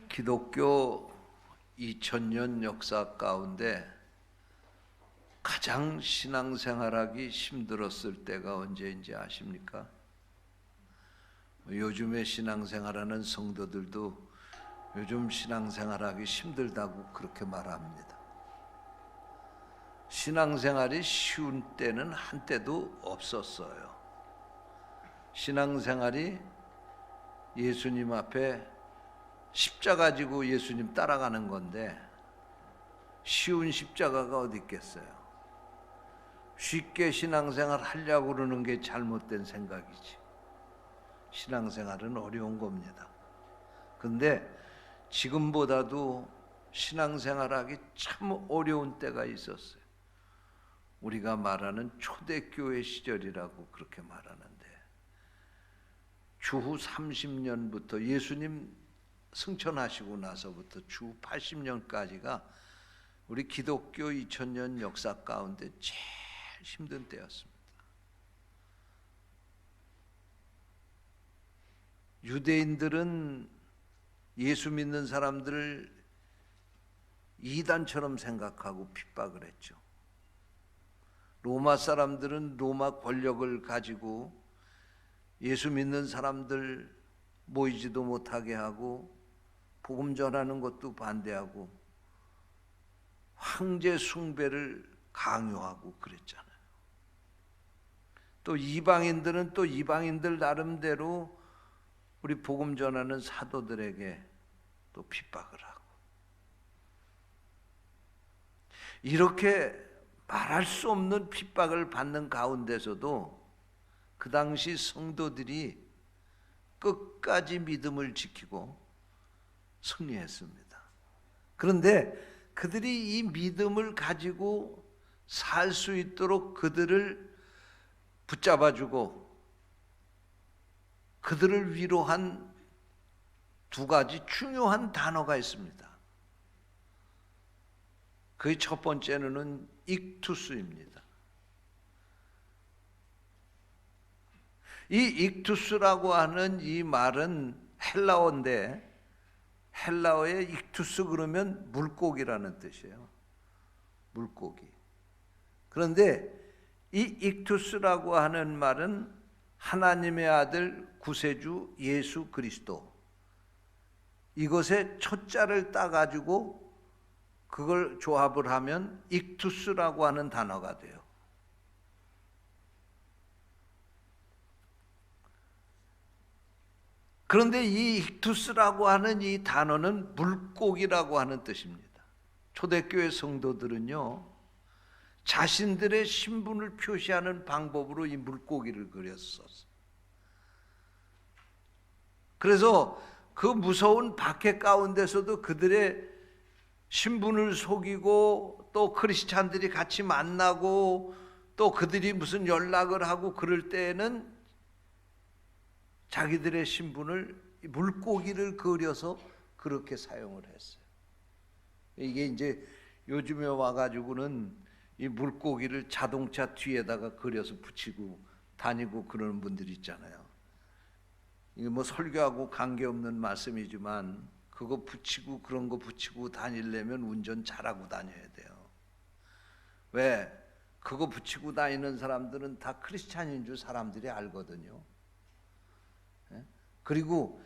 기독교 2000년 역사 가운데 가장 신앙생활하기 힘들었을 때가 언제인지 아십니까? 요즘에 신앙생활하는 성도들도 요즘 신앙생활하기 힘들다고 그렇게 말합니다. 신앙생활이 쉬운 때는 한때도 없었어요. 신앙생활이 예수님 앞에 십자가 지고 예수님 따라가는 건데 쉬운 십자가가 어디 있겠어요? 쉽게 신앙생활 하려고 그러는 게 잘못된 생각이지. 신앙생활은 어려운 겁니다. 근데 지금보다도 신앙생활하기 참 어려운 때가 있었어요. 우리가 말하는 초대교회 시절이라고 그렇게 말하는데 주후 30년부터 예수님 승천하시고 나서부터 주후 80년까지가 우리 기독교 2000년 역사 가운데 제일 힘든 때였습니다. 유대인들은 예수 믿는 사람들을 이단처럼 생각하고 핍박을 했죠. 로마 사람들은 로마 권력을 가지고 예수 믿는 사람들 모이지도 못하게 하고 복음 전하는 것도 반대하고 황제 숭배를 강요하고 그랬잖아요. 또 이방인들은 또 이방인들 나름대로 우리 복음 전하는 사도들에게 또 핍박을 하고 이렇게 말할 수 없는 핍박을 받는 가운데서도 그 당시 성도들이 끝까지 믿음을 지키고 승리했습니다. 그런데 그들이 이 믿음을 가지고 살 수 있도록 그들을 붙잡아주고 그들을 위로한 두 가지 중요한 단어가 있습니다. 그 첫 번째는 익투스입니다. 이 익투스라고 하는 이 말은 헬라어인데 헬라어의 익투스 그러면 물고기라는 뜻이에요. 물고기. 그런데 이 익투스라고 하는 말은 하나님의 아들 구세주 예수 그리스도 이것의 초자를 따가지고 그걸 조합을 하면 익투스라고 하는 단어가 돼요. 그런데 이 익투스라고 하는 이 단어는 물고기라고 하는 뜻입니다. 초대교회 성도들은요, 자신들의 신분을 표시하는 방법으로 이 물고기를 그렸었어요. 그래서 그 무서운 박해 가운데서도 그들의 신분을 속이고 또 크리스찬들이 같이 만나고 또 그들이 무슨 연락을 하고 그럴 때에는 자기들의 신분을 물고기를 그려서 그렇게 사용을 했어요. 이게 이제 요즘에 와가지고는 이 물고기를 자동차 뒤에다가 그려서 붙이고 다니고 그러는 분들이 있잖아요. 이게 뭐 설교하고 관계없는 말씀이지만 그거 붙이고 그런 거 붙이고 다니려면 운전 잘하고 다녀야 돼요. 왜? 그거 붙이고 다니는 사람들은 다 크리스찬인 줄 사람들이 알거든요. 그리고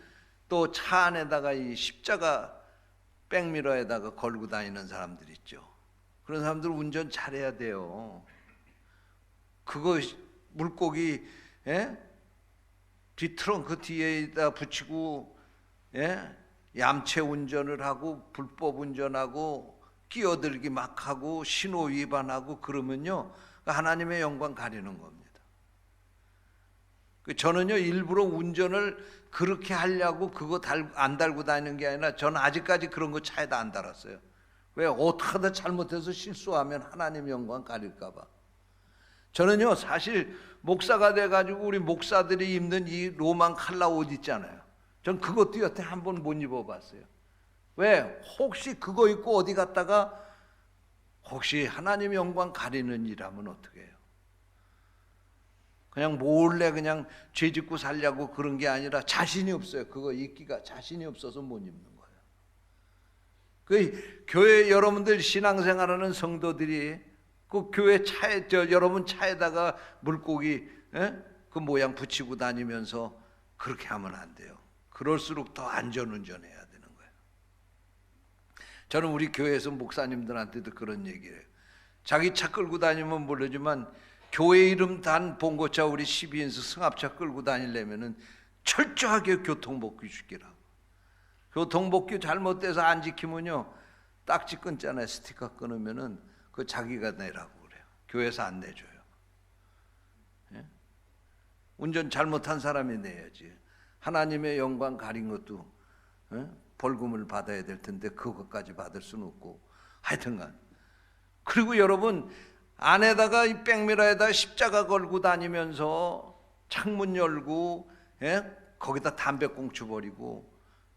또 차 안에다가 이 십자가 백미러에다가 걸고 다니는 사람들 있죠. 그런 사람들 운전 잘해야 돼요. 그거 물고기 뒤 트렁크 뒤에다 붙이고 얌체 운전을 하고 불법 운전하고 끼어들기 막 하고 신호 위반하고 그러면요 하나님의 영광 가리는 겁니다. 저는요 일부러 운전을 그렇게 하려고 그거 안 달고 다니는 게 아니라 저는 아직까지 그런 거 차에다 안 달았어요. 왜? 어떻게 하다 잘못해서 실수하면 하나님 영광 가릴까 봐. 저는요 사실 목사가 돼가지고 우리 목사들이 입는 이 로만 칼라 옷 있잖아요. 전 그것도 여태 한 번 못 입어봤어요. 왜? 혹시 그거 입고 어디 갔다가 혹시 하나님 영광 가리는 일하면 어떻게 해요? 그냥 몰래 그냥 죄 짓고 살려고 그런 게 아니라 자신이 없어요. 그거 입기가 자신이 없어서 못 입는 거예요. 그 교회 여러분들 신앙생활하는 성도들이 그 교회 차에 여러분 차에다가 물고기 그 모양 붙이고 다니면서 그렇게 하면 안 돼요. 그럴수록 더 안전운전해야 되는 거예요. 저는 우리 교회에서 목사님들한테도 그런 얘기를 해요. 자기 차 끌고 다니면 모르지만 교회 이름 단 봉고차 우리 12인승 승합차 끌고 다니려면은 철저하게 교통법규 지키라고. 교통법규 잘못돼서 안 지키면요 딱지 끊잖아요. 스티커 끊으면은 그 자기가 내라고 그래요. 교회에서 안 내줘요. 예? 운전 잘못한 사람이 내야지. 하나님의 영광 가린 것도 벌금을 받아야 될 텐데 그것까지 받을 수는 없고 하여튼간. 그리고 여러분 안에다가 이 백미러에다 십자가 걸고 다니면서 창문 열고 거기다 담배꽁초 버리고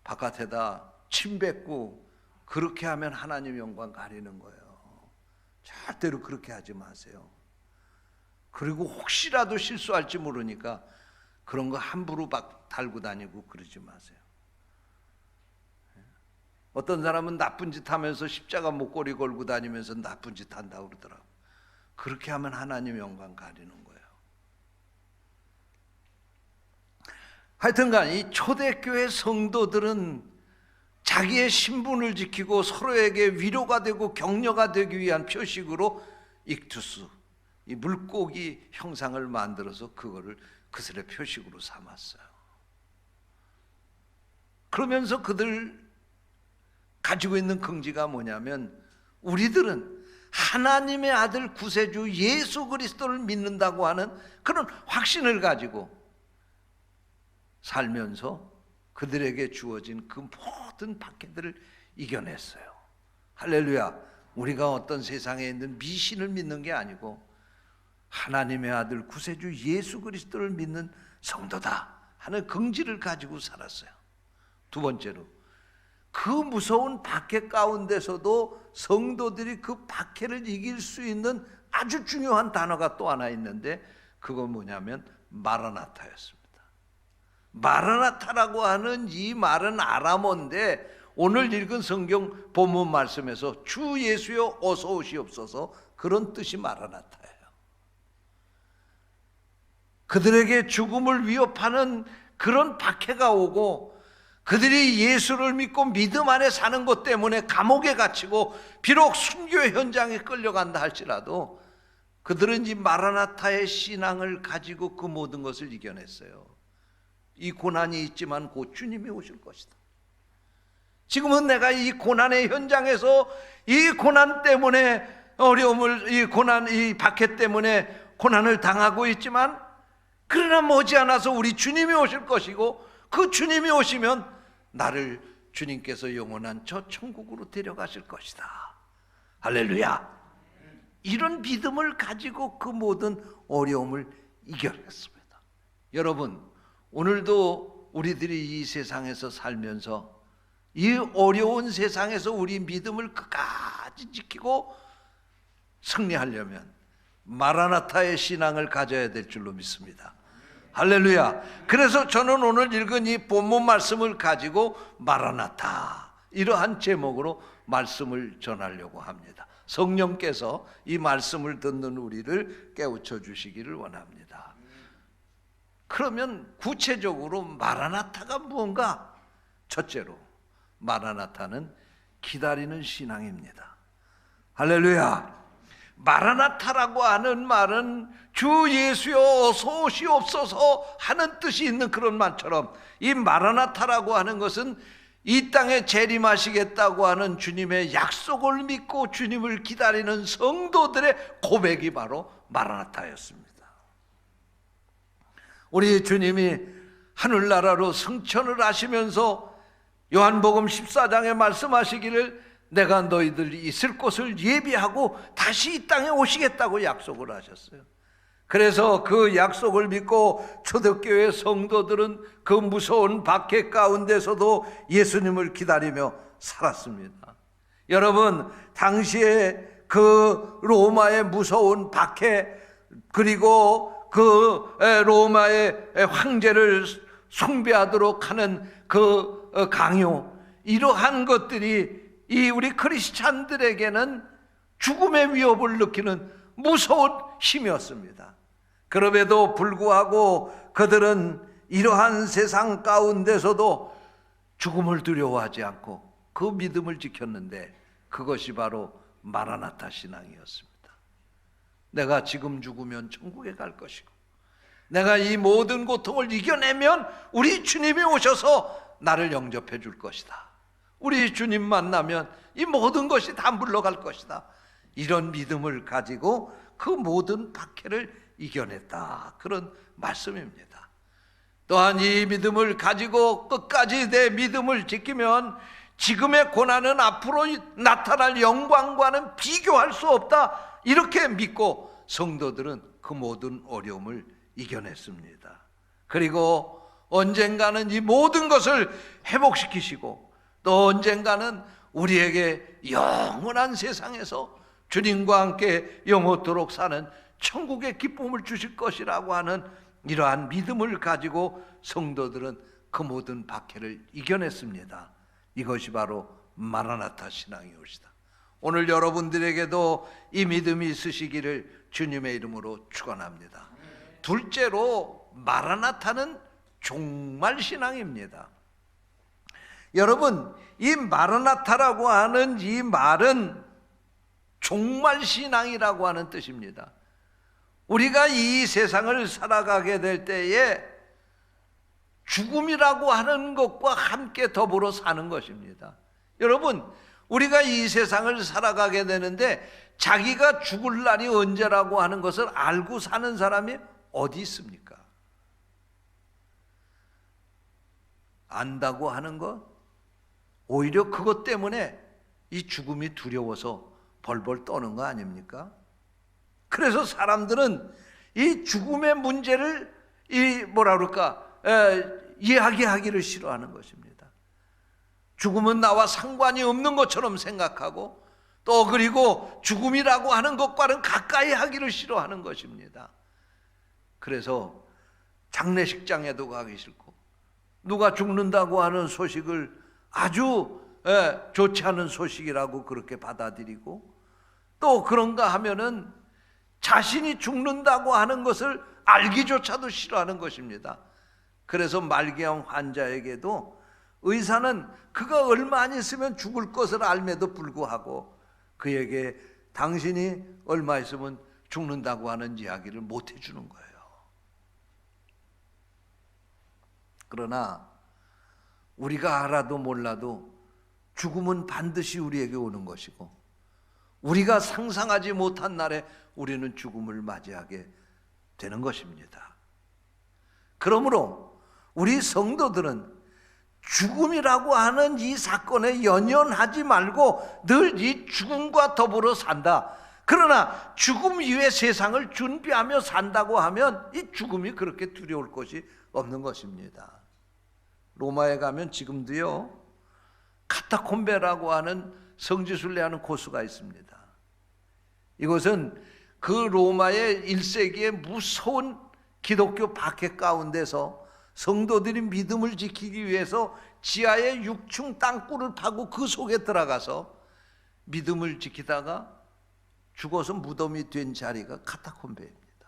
바깥에다 침 뱉고 그렇게 하면 하나님 영광 가리는 거예요. 절대로 그렇게 하지 마세요. 그리고 혹시라도 실수할지 모르니까 그런 거 함부로 막 달고 다니고 그러지 마세요. 어떤 사람은 나쁜 짓 하면서 십자가 목걸이 걸고 다니면서 나쁜 짓 한다고 그러더라고요. 그렇게 하면 하나님 영광 가리는 거예요. 하여튼간 이 초대교회 성도들은 자기의 신분을 지키고 서로에게 위로가 되고 격려가 되기 위한 표식으로 익투스, 이 물고기 형상을 만들어서 그거를 그들의 표식으로 삼았어요. 그러면서 그들 가지고 있는 긍지가 뭐냐면 우리들은 하나님의 아들 구세주 예수 그리스도를 믿는다고 하는 그런 확신을 가지고 살면서 그들에게 주어진 그 모든 박해들을 이겨냈어요. 할렐루야. 우리가 어떤 세상에 있는 미신을 믿는 게 아니고 하나님의 아들 구세주 예수 그리스도를 믿는 성도다 하는 긍지를 가지고 살았어요. 두 번째로 그 무서운 박해 가운데서도 성도들이 그 박해를 이길 수 있는 아주 중요한 단어가 또 하나 있는데 그건 뭐냐면 마라나타였습니다. 마라나타라고 하는 이 말은 아람어인데 오늘 읽은 성경 본문 말씀에서 주 예수여 어서 오시옵소서 그런 뜻이 마라나타예요. 그들에게 죽음을 위협하는 그런 박해가 오고 그들이 예수를 믿고 믿음 안에 사는 것 때문에 감옥에 갇히고 비록 순교 현장에 끌려간다 할지라도 그들은 이 마라나타의 신앙을 가지고 그 모든 것을 이겨냈어요. 이 고난이 있지만 곧 주님이 오실 것이다. 지금은 내가 이 고난의 현장에서 이 고난 때문에 어려움을 이 박해 때문에 고난을 당하고 있지만 그러나 머지않아서 우리 주님이 오실 것이고 그 주님이 오시면 나를 주님께서 영원한 저 천국으로 데려가실 것이다. 할렐루야. 이런 믿음을 가지고 그 모든 어려움을 이겨냈습니다. 여러분 오늘도 우리들이 이 세상에서 살면서 이 어려운 세상에서 우리 믿음을 끝까지 지키고 승리하려면 마라나타의 신앙을 가져야 될 줄로 믿습니다. 할렐루야. 그래서 저는 오늘 읽은 이 본문 말씀을 가지고 마라나타 이러한 제목으로 말씀을 전하려고 합니다. 성령께서 이 말씀을 듣는 우리를 깨우쳐 주시기를 원합니다. 그러면 구체적으로 마라나타가 무언가? 첫째로 마라나타는 기다리는 신앙입니다. 할렐루야. 마라나타라고 하는 말은 주 예수여 어서 오시옵소서 하는 뜻이 있는 그런 말처럼 이 마라나타라고 하는 것은 이 땅에 재림하시겠다고 하는 주님의 약속을 믿고 주님을 기다리는 성도들의 고백이 바로 마라나타였습니다. 우리 주님이 하늘나라로 승천을 하시면서 요한복음 14장에 말씀하시기를 내가 너희들이 있을 곳을 예비하고 다시 이 땅에 오시겠다고 약속을 하셨어요. 그래서 그 약속을 믿고 초대교회 성도들은 그 무서운 박해 가운데서도 예수님을 기다리며 살았습니다. 여러분 당시에 그 로마의 무서운 박해 그리고 그 로마의 황제를 숭배하도록 하는 그 강요 이러한 것들이 이 우리 크리스찬들에게는 죽음의 위협을 느끼는 무서운 힘이었습니다. 그럼에도 불구하고 그들은 이러한 세상 가운데서도 죽음을 두려워하지 않고 그 믿음을 지켰는데, 그것이 바로 마라나타 신앙이었습니다. 내가 지금 죽으면 천국에 갈 것이고, 내가 이 모든 고통을 이겨내면 우리 주님이 오셔서 나를 영접해 줄 것이다. 우리 주님 만나면 이 모든 것이 다 물러갈 것이다. 이런 믿음을 가지고 그 모든 박해를 이겨냈다. 그런 말씀입니다. 또한 이 믿음을 가지고 끝까지 내 믿음을 지키면 지금의 고난은 앞으로 나타날 영광과는 비교할 수 없다. 이렇게 믿고 성도들은 그 모든 어려움을 이겨냈습니다. 그리고 언젠가는 이 모든 것을 회복시키시고, 또 언젠가는 우리에게 영원한 세상에서 주님과 함께 영원토록 사는 천국의 기쁨을 주실 것이라고 하는 이러한 믿음을 가지고 성도들은 그 모든 박해를 이겨냈습니다. 이것이 바로 마라나타 신앙이옵니다. 오늘 여러분들에게도 이 믿음이 있으시기를 주님의 이름으로 축원합니다. 둘째로, 마라나타는 종말 신앙입니다. 여러분, 이 마라나타라고 하는 이 말은 종말 신앙이라고 하는 뜻입니다. 우리가 이 세상을 살아가게 될 때에 죽음이라고 하는 것과 함께 더불어 사는 것입니다. 여러분, 우리가 이 세상을 살아가게 되는데 자기가 죽을 날이 언제라고 하는 것을 알고 사는 사람이 어디 있습니까? 안다고 하는 것, 오히려 그것 때문에 이 죽음이 두려워서 벌벌 떠는 거 아닙니까? 그래서 사람들은 이 죽음의 문제를 이야기하기를 싫어하는 것입니다. 죽음은 나와 상관이 없는 것처럼 생각하고, 또 그리고 죽음이라고 하는 것과는 가까이 하기를 싫어하는 것입니다. 그래서 장례식장에도 가기 싫고, 누가 죽는다고 하는 소식을 아주 좋지 않은 소식이라고 그렇게 받아들이고, 또 그런가 하면은 자신이 죽는다고 하는 것을 알기조차도 싫어하는 것입니다. 그래서 말기암 환자에게도 의사는 그가 얼마 안 있으면 죽을 것을 알매도 불구하고 그에게 당신이 얼마 있으면 죽는다고 하는 이야기를 못 해주는 거예요. 그러나 우리가 알아도 몰라도 죽음은 반드시 우리에게 오는 것이고, 우리가 상상하지 못한 날에 우리는 죽음을 맞이하게 되는 것입니다. 그러므로 우리 성도들은 죽음이라고 하는 이 사건에 연연하지 말고 늘 이 죽음과 더불어 산다. 그러나 죽음 이후의 세상을 준비하며 산다고 하면 이 죽음이 그렇게 두려울 것이 없는 것입니다. 로마에 가면 지금도요, 카타콤베라고 하는 성지순례하는 코스가 있습니다. 이것은 그 로마의 1세기의 무서운 기독교 박해 가운데서 성도들이 믿음을 지키기 위해서 지하에 6층 땅굴을 파고 그 속에 들어가서 믿음을 지키다가 죽어서 무덤이 된 자리가 카타콤베입니다.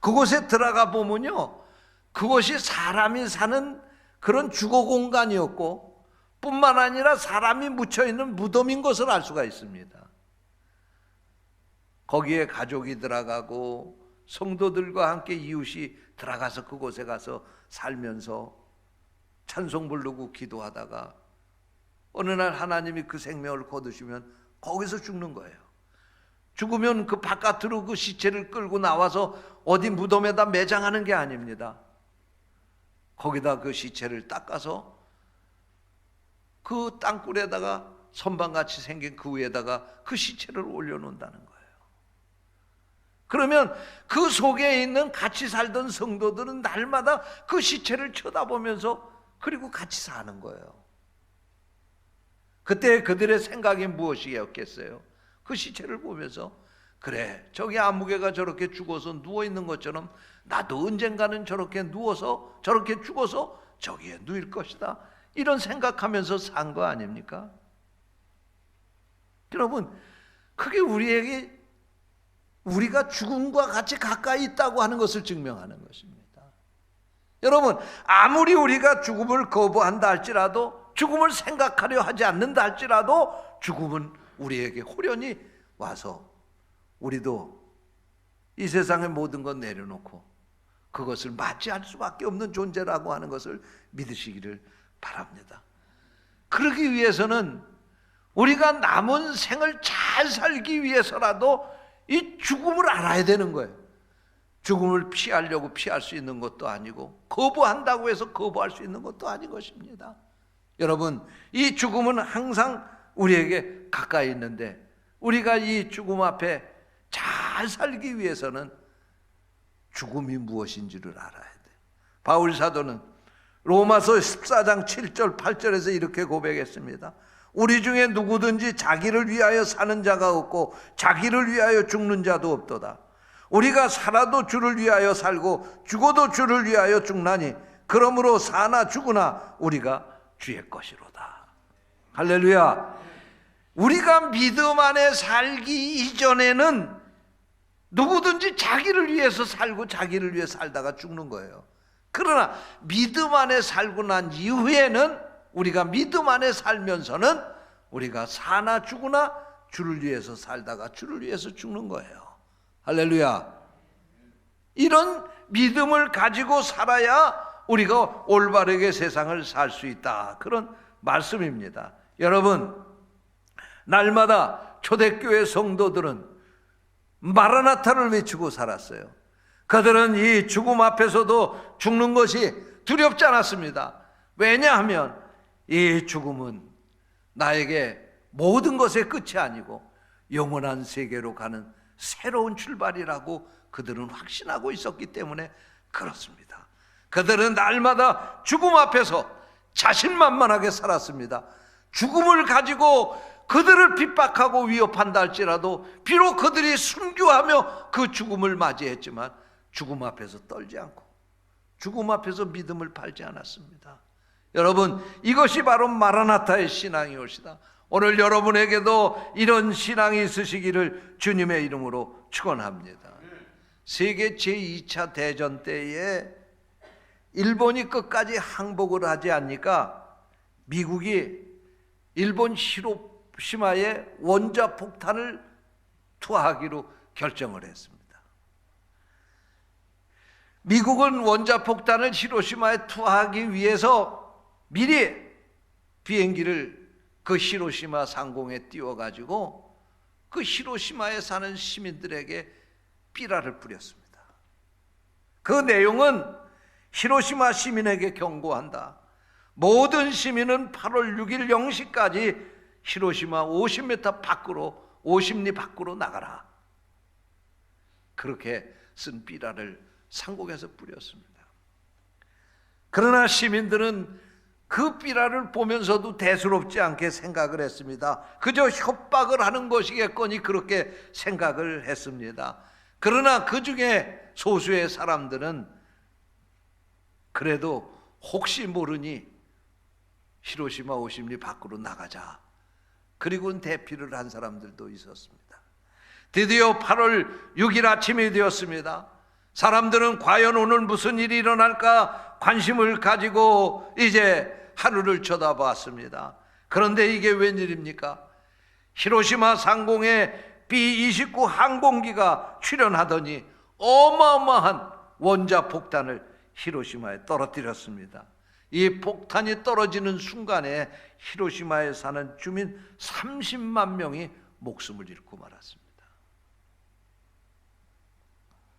그곳에 들어가 보면요, 그것이 사람이 사는 그런 주거 공간이었고, 뿐만 아니라 사람이 묻혀있는 무덤인 것을 알 수가 있습니다. 거기에 가족이 들어가고 성도들과 함께 이웃이 들어가서 그곳에 가서 살면서 찬송 부르고 기도하다가 어느 날 하나님이 그 생명을 거두시면 거기서 죽는 거예요. 죽으면 그 바깥으로 그 시체를 끌고 나와서 어디 무덤에다 매장하는 게 아닙니다. 거기다 그 시체를 닦아서 그 땅굴에다가 선반같이 생긴 그 위에다가 그 시체를 올려놓는다는 거예요. 그러면 그 속에 있는 같이 살던 성도들은 날마다 그 시체를 쳐다보면서 그리고 같이 사는 거예요. 그때 그들의 생각이 무엇이었겠어요? 그 시체를 보면서, 그래, 저기 아무개가 저렇게 죽어서 누워있는 것처럼 나도 언젠가는 저렇게 누워서 저렇게 죽어서 저기에 누일 것이다. 이런 생각하면서 산 거 아닙니까? 여러분, 그게 우리가 죽음과 같이 가까이 있다고 하는 것을 증명하는 것입니다. 여러분, 아무리 우리가 죽음을 거부한다 할지라도, 죽음을 생각하려 하지 않는다 할지라도 죽음은 우리에게 호련히 와서 우리도 이 세상의 모든 것 내려놓고 그것을 맞이할 수밖에 없는 존재라고 하는 것을 믿으시기를 바랍니다. 그러기 위해서는 우리가 남은 생을 잘 살기 위해서라도 이 죽음을 알아야 되는 거예요. 죽음을 피하려고 피할 수 있는 것도 아니고, 거부한다고 해서 거부할 수 있는 것도 아닌 것입니다. 여러분, 이 죽음은 항상 우리에게 가까이 있는데, 우리가 이 죽음 앞에 잘 살기 위해서는 죽음이 무엇인지를 알아야 돼요. 바울 사도는 로마서 14장 7절 8절에서 이렇게 고백했습니다. 우리 중에 누구든지 자기를 위하여 사는 자가 없고 자기를 위하여 죽는 자도 없도다. 우리가 살아도 주를 위하여 살고 죽어도 주를 위하여 죽나니 그러므로 사나 죽으나 우리가 주의 것이로다. 할렐루야. 우리가 믿음 안에 살기 이전에는 누구든지 자기를 위해서 살고 자기를 위해 살다가 죽는 거예요. 그러나 믿음 안에 살고 난 이후에는, 우리가 믿음 안에 살면서는 우리가 사나 죽으나 주를 위해서 살다가 주를 위해서 죽는 거예요. 할렐루야. 이런 믿음을 가지고 살아야 우리가 올바르게 세상을 살 수 있다, 그런 말씀입니다. 여러분, 날마다 초대교회 성도들은 마라나타를 외치고 살았어요. 그들은 이 죽음 앞에서도 죽는 것이 두렵지 않았습니다. 왜냐하면 이 죽음은 나에게 모든 것의 끝이 아니고 영원한 세계로 가는 새로운 출발이라고 그들은 확신하고 있었기 때문에 그렇습니다. 그들은 날마다 죽음 앞에서 자신만만하게 살았습니다. 죽음을 가지고 그들을 핍박하고 위협한다 할지라도, 비록 그들이 순교하며 그 죽음을 맞이했지만 죽음 앞에서 떨지 않고 죽음 앞에서 믿음을 팔지 않았습니다. 여러분, 이것이 바로 마라나타의 신앙이옵시다. 오늘 여러분에게도 이런 신앙이 있으시기를 주님의 이름으로 축원합니다. 세계 제2차 대전 때에 일본이 끝까지 항복을 하지 않으니까 미국이 일본 히로시마에 원자폭탄을 투하하기로 결정을 했습니다. 미국은 원자폭탄을 히로시마에 투하하기 위해서 미리 비행기를 그 히로시마 상공에 띄워가지고 그 히로시마에 사는 시민들에게 삐라를 뿌렸습니다. 그 내용은 히로시마 시민에게 경고한다. 모든 시민은 8월 6일 0시까지 히로시마 50m 밖으로, 50리 밖으로 나가라. 그렇게 쓴 삐라를 상공에서 뿌렸습니다. 그러나 시민들은 그 삐라를 보면서도 대수롭지 않게 생각을 했습니다. 그저 협박을 하는 것이겠거니 그렇게 생각을 했습니다. 그러나 그 중에 소수의 사람들은 그래도 혹시 모르니 히로시마 50리 밖으로 나가자, 그리고는 대피를 한 사람들도 있었습니다. 드디어 8월 6일 아침이 되었습니다. 사람들은 과연 오늘 무슨 일이 일어날까 관심을 가지고 이제 하늘을 쳐다봤습니다. 그런데 이게 웬일입니까? 히로시마 상공에 B-29 항공기가 출현하더니 어마어마한 원자폭탄을 히로시마에 떨어뜨렸습니다. 이 폭탄이 떨어지는 순간에 히로시마에 사는 주민 30만 명이 목숨을 잃고 말았습니다.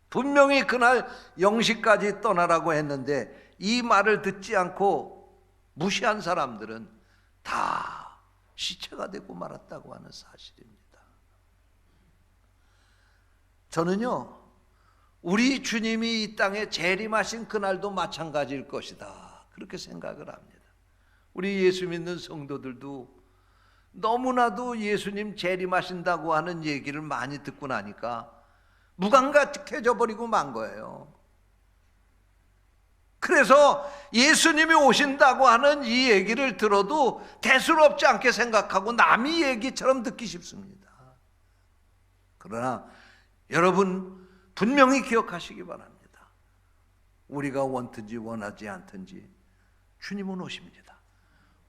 분명히 그날 0시까지 떠나라고 했는데 이 말을 듣지 않고 무시한 사람들은 다 시체가 되고 말았다고 하는 사실입니다. 저는요, 우리 주님이 이 땅에 재림하신 그날도 마찬가지일 것이다, 그렇게 생각을 합니다. 우리 예수 믿는 성도들도 너무나도 예수님 재림하신다고 하는 얘기를 많이 듣고 나니까 무감각해져 버리고 만 거예요. 그래서 예수님이 오신다고 하는 이 얘기를 들어도 대수롭지 않게 생각하고 남의 얘기처럼 듣기 쉽습니다. 그러나 여러분 분명히 기억하시기 바랍니다. 우리가 원든지 원하지 않든지 주님은 오십니다.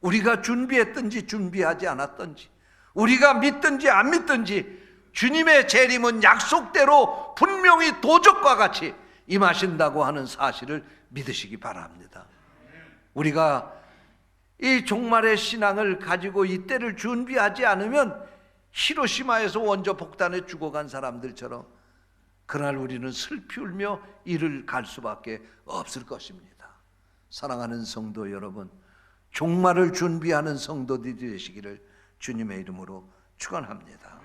우리가 준비했든지 준비하지 않았든지, 우리가 믿든지 안 믿든지 주님의 재림은 약속대로 분명히 도적과 같이 임하신다고 하는 사실을 믿으시기 바랍니다. 우리가 이 종말의 신앙을 가지고 이때를 준비하지 않으면 히로시마에서 원조 폭탄에 죽어간 사람들처럼 그날 우리는 슬피 울며 이를 갈 수밖에 없을 것입니다. 사랑하는 성도 여러분, 종말을 준비하는 성도들이 되시기를 주님의 이름으로 축원합니다.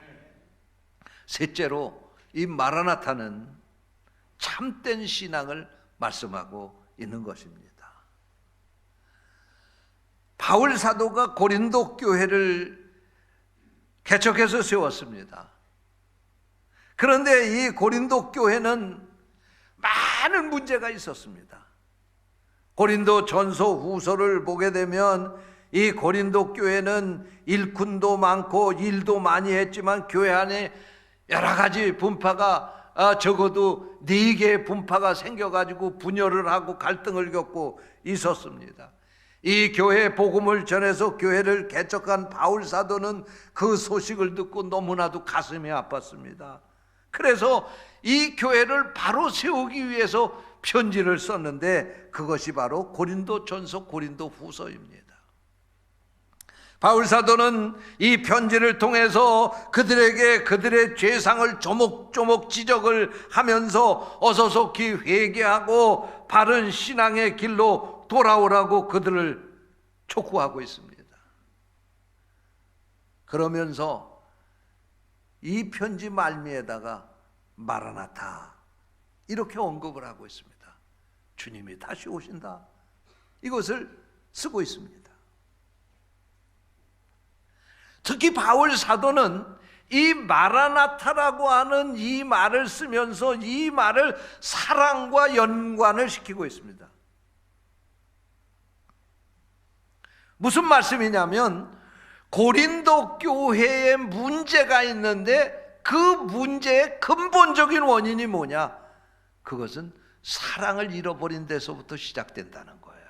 셋째로, 이 마라나타는 참된 신앙을 말씀하고 있는 것입니다. 바울 사도가 고린도 교회를 개척해서 세웠습니다. 그런데 이 고린도 교회는 많은 문제가 있었습니다. 고린도 전서 후서를 보게 되면 이 고린도 교회는 일꾼도 많고 일도 많이 했지만 교회 안에 여러 가지 분파가 적어도 4개의 분파가 생겨가지고 분열을 하고 갈등을 겪고 있었습니다. 이 교회에 복음을 전해서 교회를 개척한 바울 사도는 그 소식을 듣고 너무나도 가슴이 아팠습니다. 그래서 이 교회를 바로 세우기 위해서 편지를 썼는데 그것이 바로 고린도 전서 고린도 후서입니다. 바울 사도는 이 편지를 통해서 그들에게 그들의 죄상을 조목조목 지적을 하면서 어서속히 회개하고 바른 신앙의 길로 돌아오라고 그들을 촉구하고 있습니다. 그러면서 이 편지 말미에다가 마라나타 이렇게 언급을 하고 있습니다. 주님이 다시 오신다, 이것을 쓰고 있습니다. 특히 바울 사도는 이 마라나타라고 하는 이 말을 쓰면서 이 말을 사랑과 연관을 시키고 있습니다. 무슨 말씀이냐면 고린도 교회에 문제가 있는데 그 문제의 근본적인 원인이 뭐냐? 그것은 사랑을 잃어버린 데서부터 시작된다는 거예요.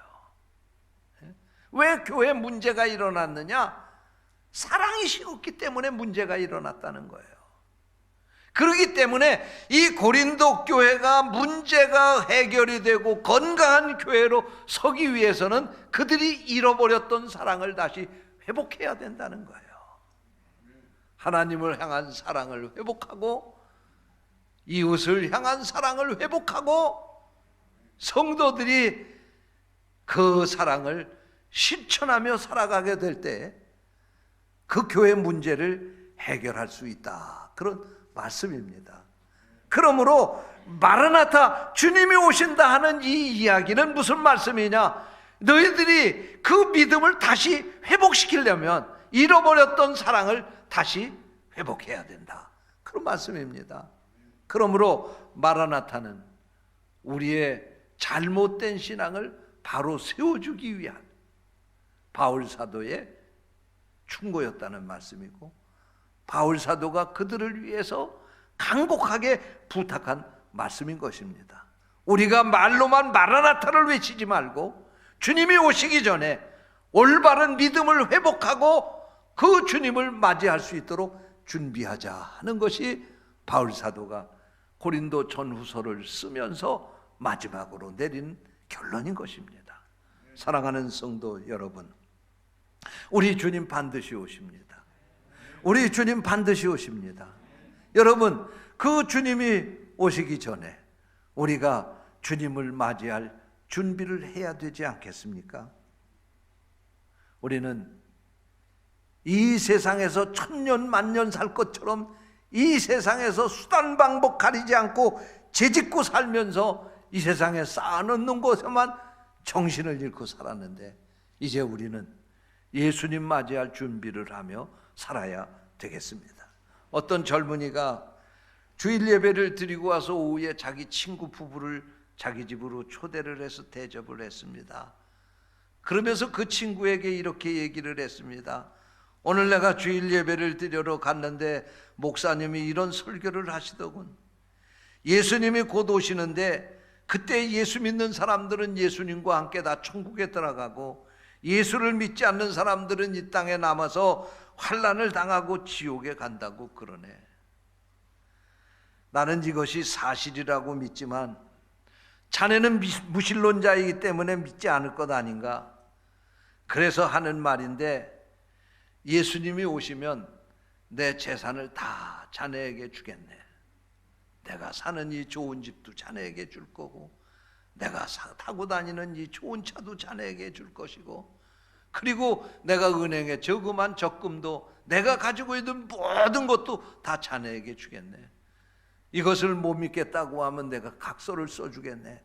왜 교회에 문제가 일어났느냐? 사랑이 식었기 때문에 문제가 일어났다는 거예요. 그렇기 때문에 이 고린도 교회가 문제가 해결이 되고 건강한 교회로 서기 위해서는 그들이 잃어버렸던 사랑을 다시 회복해야 된다는 거예요. 하나님을 향한 사랑을 회복하고 이웃을 향한 사랑을 회복하고 성도들이 그 사랑을 실천하며 살아가게 될 때 그 교회 문제를 해결할 수 있다, 그런 말씀입니다. 그러므로 마라나타, 주님이 오신다 하는 이 이야기는 무슨 말씀이냐? 너희들이 그 믿음을 다시 회복시키려면 잃어버렸던 사랑을 다시 회복해야 된다, 그런 말씀입니다. 그러므로 마라나타는 우리의 잘못된 신앙을 바로 세워주기 위한 바울 사도의 충고였다는 말씀이고, 바울 사도가 그들을 위해서 간곡하게 부탁한 말씀인 것입니다. 우리가 말로만 마라나타를 외치지 말고 주님이 오시기 전에 올바른 믿음을 회복하고 그 주님을 맞이할 수 있도록 준비하자 하는 것이 바울 사도가 고린도 전후서를 쓰면서 마지막으로 내린 결론인 것입니다. 사랑하는 성도 여러분, 우리 주님 반드시 오십니다. 우리 주님 반드시 오십니다. 여러분, 그 주님이 오시기 전에 우리가 주님을 맞이할 준비를 해야 되지 않겠습니까? 우리는 이 세상에서 천년 만년 살 것처럼 이 세상에서 수단 방법 가리지 않고 재짓고 살면서 이 세상에 쌓아놓는 곳에만 정신을 잃고 살았는데, 이제 우리는 예수님 맞이할 준비를 하며 살아야 되겠습니다. 어떤 젊은이가 주일 예배를 드리고 와서 오후에 자기 친구 부부를 자기 집으로 초대를 해서 대접을 했습니다. 그러면서 그 친구에게 이렇게 얘기를 했습니다. 오늘 내가 주일 예배를 드리러 갔는데 목사님이 이런 설교를 하시더군. 예수님이 곧 오시는데 그때 예수 믿는 사람들은 예수님과 함께 다 천국에 들어가고 예수를 믿지 않는 사람들은 이 땅에 남아서 환난을 당하고 지옥에 간다고 그러네. 나는 이것이 사실이라고 믿지만 자네는 무신론자이기 때문에 믿지 않을 것 아닌가? 그래서 하는 말인데, 예수님이 오시면 내 재산을 다 자네에게 주겠네. 내가 사는 이 좋은 집도 자네에게 줄 거고, 내가 타고 다니는 이 좋은 차도 자네에게 줄 것이고, 그리고 내가 은행에 저금한 적금도, 내가 가지고 있는 모든 것도 다 자네에게 주겠네. 이것을 못 믿겠다고 하면 내가 각서를 써주겠네.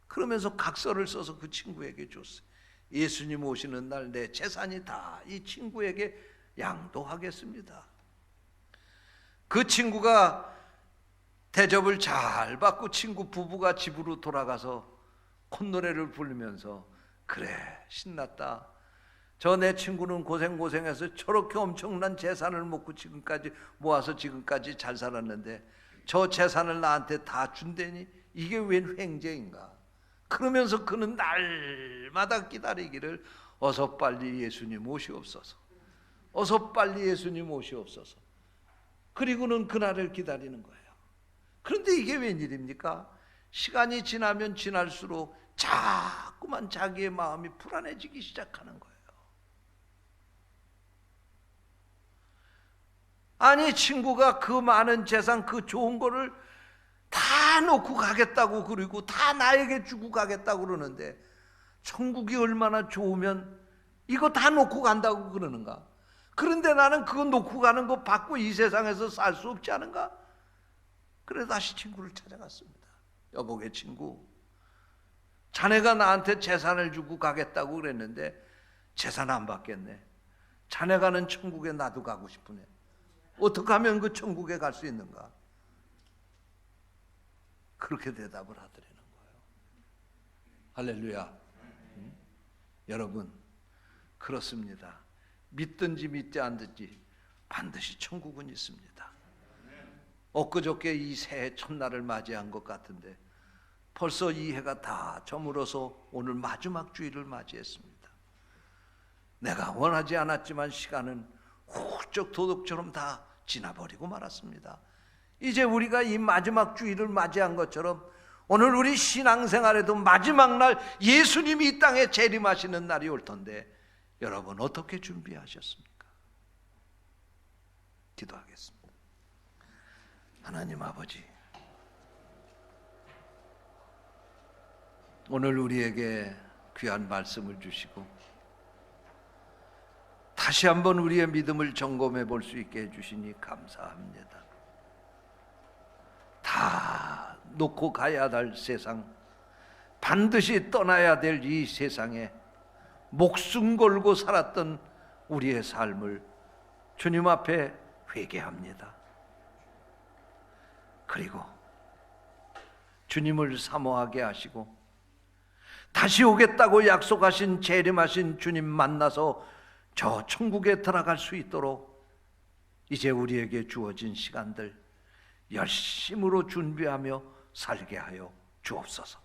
그러면서 각서를 써서 그 친구에게 줬어요. 예수님 오시는 날 내 재산이 다 이 친구에게 양도하겠습니다. 그 친구가 대접을 잘 받고 친구 부부가 집으로 돌아가서 콧노래를 부르면서, 그래 신났다. 저 내 친구는 고생해서 저렇게 엄청난 재산을 모아서 지금까지 잘 살았는데 저 재산을 나한테 다 준다니 이게 웬 횡재인가. 그러면서 그는 날마다 기다리기를, 어서 빨리 예수님 오시옵소서, 어서 빨리 예수님 오시옵소서. 그리고는 그날을 기다리는 거예요. 그런데 이게 웬일입니까? 시간이 지나면 지날수록 자꾸만 자기의 마음이 불안해지기 시작하는 거예요. 아니, 친구가 그 많은 재산, 그 좋은 거를 다 놓고 가겠다고, 그리고 다 나에게 주고 가겠다고 그러는데, 천국이 얼마나 좋으면 이거 다 놓고 간다고 그러는가? 그런데 나는 그거 놓고 가는 거 받고 이 세상에서 살 수 없지 않은가? 그래서 다시 친구를 찾아갔습니다. 여보게 친구, 자네가 나한테 재산을 주고 가겠다고 그랬는데 재산 안 받겠네. 자네 가는 천국에 나도 가고 싶으네. 어떻게 하면 그 천국에 갈 수 있는가? 그렇게 대답을 하더라는 거예요. 할렐루야. 여러분, 그렇습니다. 믿든지 믿지 않든지 반드시 천국은 있습니다. 엊그저께 이 새해 첫날을 맞이한 것 같은데 벌써 이 해가 다 저물어서 오늘 마지막 주일을 맞이했습니다. 내가 원하지 않았지만 시간은 훌쩍 도둑처럼 다 지나버리고 말았습니다. 이제 우리가 이 마지막 주일을 맞이한 것처럼 오늘 우리 신앙생활에도 마지막 날 예수님이 이 땅에 재림하시는 날이 올 텐데 여러분 어떻게 준비하셨습니까? 기도하겠습니다. 하나님 아버지, 오늘 우리에게 귀한 말씀을 주시고 다시 한번 우리의 믿음을 점검해 볼 수 있게 해주시니 감사합니다. 다 놓고 가야 할 세상, 반드시 떠나야 될 이 세상에 목숨 걸고 살았던 우리의 삶을 주님 앞에 회개합니다. 그리고 주님을 사모하게 하시고 다시 오겠다고 약속하신 재림하신 주님 만나서 저 천국에 들어갈 수 있도록 이제 우리에게 주어진 시간들 열심으로 준비하며 살게 하여 주옵소서.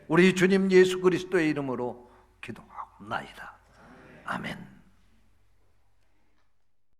우리 주님 예수 그리스도의 이름으로 기도하옵나이다. 아멘.